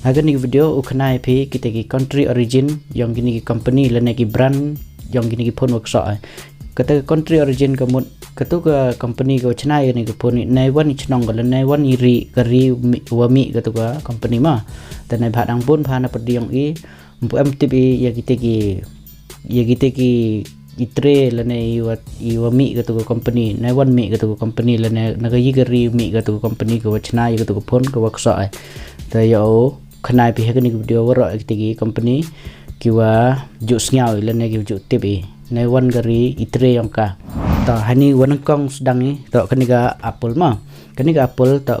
Agar ni video ukna ip kita ki country origin yang gini ki company lana ki brand yang gini ki phone workshop kata country origin kamut katu ka company ko china ni ko phone nai wan chnong ko nai wan iri kari wami katu ka company ma ta nai bhadang pun phana padiong i mpu mtb ya kita ki itre lana i wami katu ka company nai wan mi katu ka company lana naga yigari mi katu ka company ko china katu ka phone ko workshop ta yo khnai pi hekani video waro kita ki company kiwa ju sngau lana ki ju tip nai wan gari itre yang ka ta hani wan kong sedang ni ta kaniga apple ma kaniga apple ta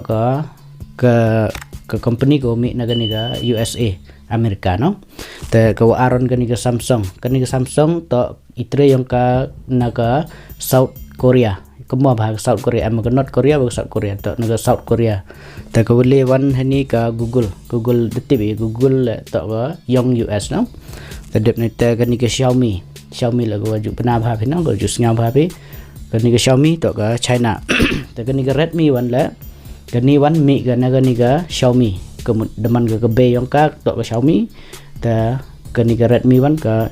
ke company ko mi naga USA Amerika no ta ka aron kaniga Samsung ta itre yang ka naga South Korea kemo bahag South Korea am North Korea bahag South Korea ta naga South Korea ta ka wale wan hani ka Google detib Google ta ka yang US no ta dep ni ta kaniga Xiaomi là go ju Pnar bha phi no go ju sngau bha phi kani ga Xiaomi to ga China ta kani ga Redmi wan la kani wan mi ga na kani ga Xiaomi kemudian ga be yang ka to ga Xiaomi ta kani ga Redmi wan ka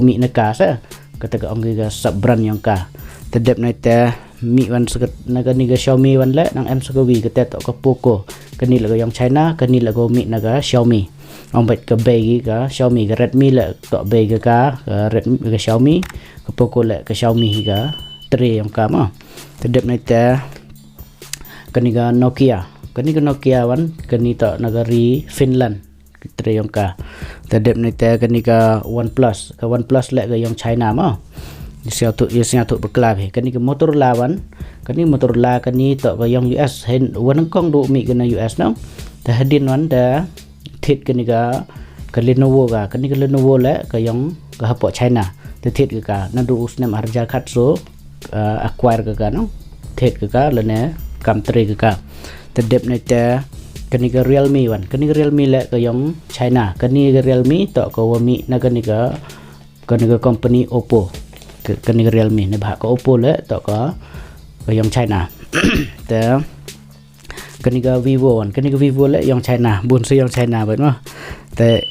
mi na ka sa kata ga ong ga sub brand yang ka ta dep nai ta mi wan sakat na kani ga Xiaomi wan la nang em sakawi ka to ga Poco kani la ga yang China kani la go mi na ga Xiaomi ông bạch cái bề cái Xiaomi cái Redmi là tọa bề cái Redmi cái Xiaomi cái Poco là cái Xiaomi cái tre ông cả mà thì đẹp này ta cái này cái Nokia wan cái này tọa negari Finland cái tre ông cả thì đẹp này ta cái này cái OnePlus lại cái ông China mà siêu thụ bậc là cái này cái Motorola wan cái này tọa cái ông US hen wan con độ mỹ cái US nó thì hadin wan ta thiết cái này cái Lenovo cái này cái Lenovo là cái giống cái hấp China thì thiết cái nó đủ nem harga khát số acquire cái nó thiết cái là nè cầm tre cái thì đẹp này ta cái này cái Realme wan cái này cái Realme là cái giống China cái này cái Realme tạo cái Wami là cái này cái company Oppo cái này cái Realme này bảo cái Oppo là tạo cái giống China thì cái này cái Vivo là yang China buôn số yang China vậy màแต่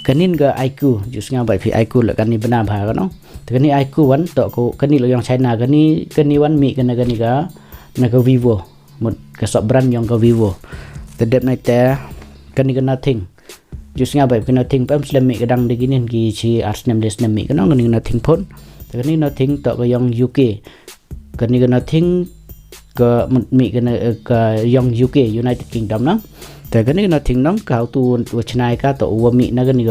cái này cái IQ just ngang vậy thì IQ là cái này bên Nam Hà nó cái này IQ vẫn tọa cái này là yang China cái này vẫn mỹ cái này cái Vivo một cái shop brand yang cái Vivoแต่đẹp này cái này cái Nothing just ngang vậy cái Nothing bấm xem mỹ cái đăng đi cái này cái chi Arsenal Desnem mỹ cái nó Nothing phone cái này Nothing tọa cái yang UK cái này cái Nothing ke mi ke yang UK United Kingdom nang ta cái này nó thing nang ka tu China ka to wa mi na cái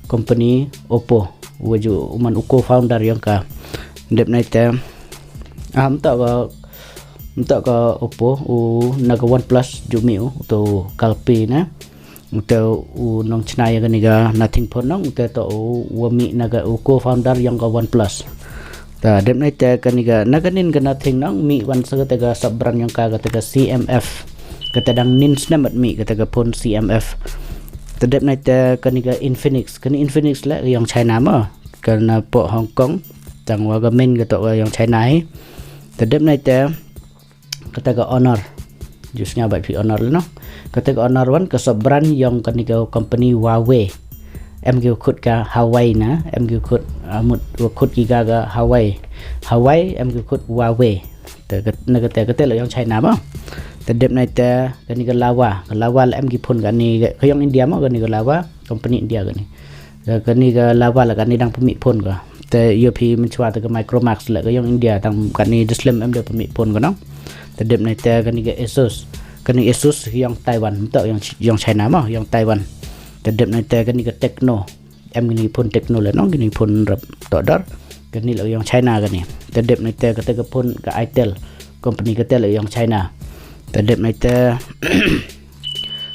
company Oppo wa ju man uko founder yang ka dep nai ta am ta ka Oppo na ka OnePlus ju mi to kalpi na to nong China ya cái nothing phone nang ta to wa mi na ka uko founder yang ka OnePlus ta dem nai ta kaniga naganin kana thing nang mi wan sa ta ga sabran yang ka ta CMF kata dang nin snamat mi kata ga phone CMF ta dem nai ta kaniga Infinix la yang China ma kana po Hong Kong tang wa ga men ga to yang China ai ta dem nai ta kata ga Honor jusnya bai fi Honor no kata ga Honor wan ka sabran yang kaniga company Huawei em kêu khut ka Hawaii na em kêu khut một khut giga ga Hawaii em kêu khut Huawei te cái tên là yang China mà te đẹp này te cái này cái lava là em kêu phun cái này cái yang India mà cái này cái lava company India cái này cái lava là cái này đang pemik phun ka te UP mencuba te cái Micromax là cái yang India đang cái này Slim em được pemik phun ka no te đẹp này te cái này cái Asus yang Taiwan tak yang China mà yang Taiwan te đẹp này te cái này cái Techno em cái này phun Techno là nó cái này phun rập tọa đất cái này là yang China cái này te đẹp này te cái phun cái Itel company cái là yang China te đẹp này te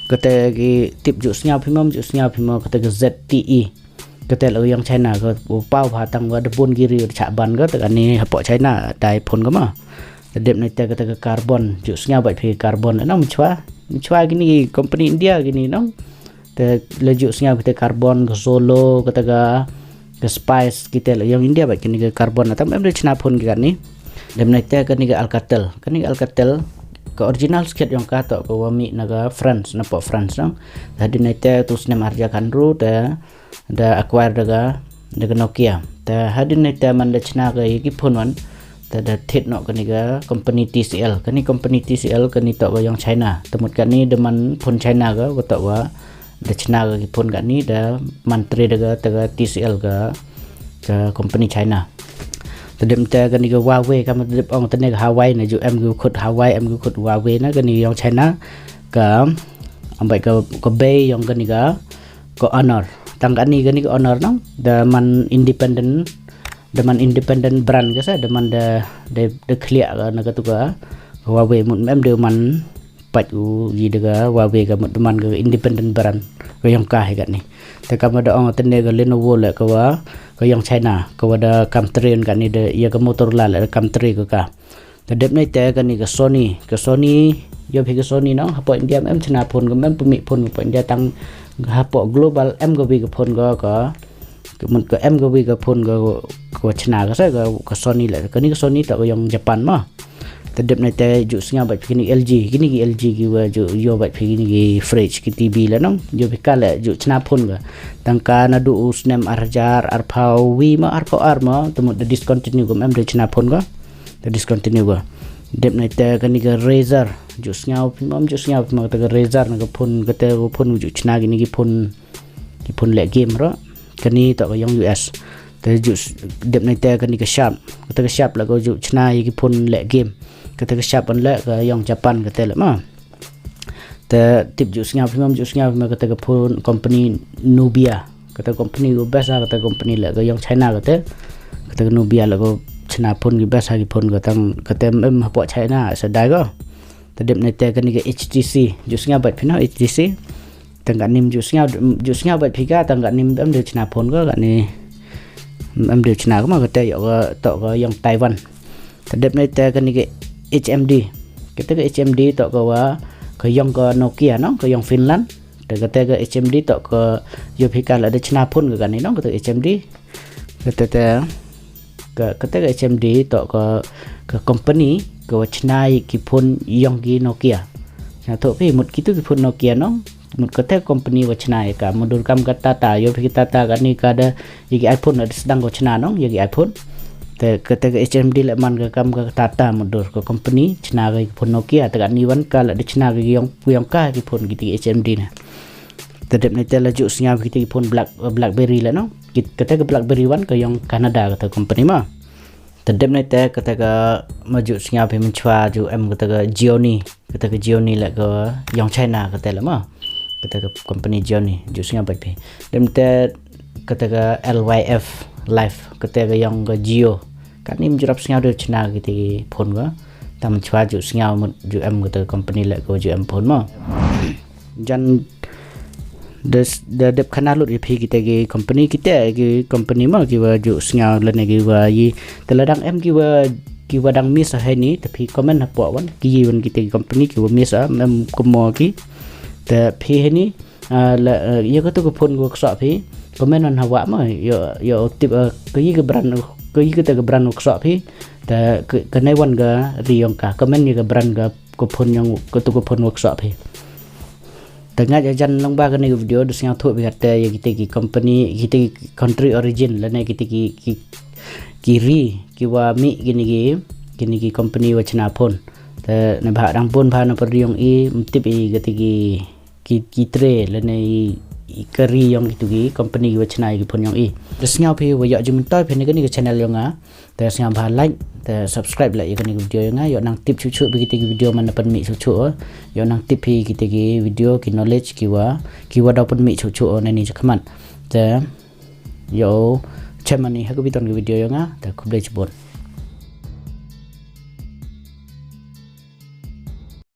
cái tip jus nhau phim cái ZTE cái là yang China cái bao phá tăng và đập giri chạm bàn cái này hợp bộ China đại phun cái mà te đẹp này te cái carbon jus nhau vậy thì carbon nó chua cái này company India cái này nó te lejusnya kita carbon ke Solo kata ke spice kita lah yang India baik ni ke carbon atau memang China pun kan ni dem naik te kan ni ke Alcatel ke original sikit yang kata ke wami naga France nampak France nang tadi nete tu snem arja kanru da acquire daga Nokia ta hadi nete man da china ga yiki phone ta da thit no kani ga company TCL kani company TCL kani to ga yang China temut kani deman phone China ga to wa da china ga ki phone kani da mantri daga TCL ga company China tadem ta kani ga Huawei kam tadem ong tane ga Huawei na ju em gu khut Huawei em gu khut Huawei na kani yang China ka ambai ka bay yang kani ga ko Honor tang kani ga Honor nang da man independent brand ka sa da man da clear ga na ka tu ga Huawei mun em de man pat u ji daga Huawei ga man ga independent brand ko yang ka he ga ni ta kam da ong tane ga Lenovo la ka wa ko yang China ko ada kamtrin kan ni de ya ke Motorola la kamtri ko ka tadep nei te kan ni ke Sony yo phi ke Sony no hapo India em china phone ko em pumi phone ko India tang hapo global em go bi ke phone ko mun ko em go bi ke phone ko china ka sa ko Sony la kan ni ke Sony ta ko yang Japan ma tadep nei te ju singa ba phi ni LG ki wa ju yo ba phi ni fridge ki TV la no yo phi ka la ju china phone ga tangka na du usnem arjar arpau wi ma arpau arma temu the discontinue gum em de china phone ga the discontinue ga dep na te kani ga Razer ju sngau pimam ju sngau ma ta ga Razer na ga phone ga te phone ju china gi ni gi phone le game ro kani to ga yang US te ju dep na te kani ga Sharp ta ga Sharp la ga ju china gi phone le game ka ta ga Sharp on le ga yang Japan ga te la ma ta tip ju sngau ma kata ka phone company Nubia kata company go basa kata company la ga yang China kata ka Nubia la go china phone gi basa gi phone ga tang kata em hapo China sa dai go ta dep na te ka ni ga HTC ju sngau bat phina HTC tang ga nim ju sngau bat phika tang ga nim em de china phone ga ni em de china ko ma kata yo ga to ga yang Taiwan ta dep na te ka ni ga HMD kata ga HMD to ga wa ko yang ko Nokia no ko yang Finland de kata ke HMD to ko yo phika la de china phone ga ni no ko HMD kata ke HMD to ko company ko china ki phone yang ki Nokia na to phi mut ki tu ki phone Nokia no mut kata company wa china ka mundur kam kata ta yo phi tata ga ni ka da yi iPhone ada sedang ko china no yi iPhone te kata ke HMD la man ga kam ga tata mundur ko company china ga phone Nokia ta ni wan ka la de china ga yang ka ki phone ki HMD na tadep ni tela ju snya ki phone Blackberry la no kata ke Blackberry wan ka yang Canada kata company ma tadep ni te kata ga maju snya phe menchwa ju em kata ga Gioni la ga yang China kata la ma kata ke company Gioni ju snya ba phe dem te kata ga LYF Life kata ga yang ga Geo kan ni menjurap sengau de China gitu phone ga tam chwa ju sengau ju em kata company la ko ju em phone ma jan de dep khana lut phi kita ge company ma ki wa ju sengau la ne gi wa yi teladang em ki wa dang miss hai ni tapi comment hapo wan ki wan kita company ki wa miss em komo ki te phi ni la yo ko to phone go so phi comment on hawa ma yo tip cái brand workshop hi ta cái này wan ga riong ka comment ni ga brand ga ko phone yang ko to ko phone workshop hi ta nga jan long ba cái này video du sang tho bi ta ye ki company ki country origin la ne ki ri ki wa mi gini ki company wa china phone ta ne ba dang phone ba na par riong i tip i ga ki tre la ne kari yang itu gi company gi china gi phone yang i desngau phi wa ya jum toy phe ni cái channel yang a ta sngau ba like ta subscribe lại cái video yang a yo nang tip chu bi ki video man pan mi chu yo nang tip phi ki video ki knowledge ki wa da pan mi chu ne ni khaman ta yo chamani ha ko biton video yang a ta khub le chbon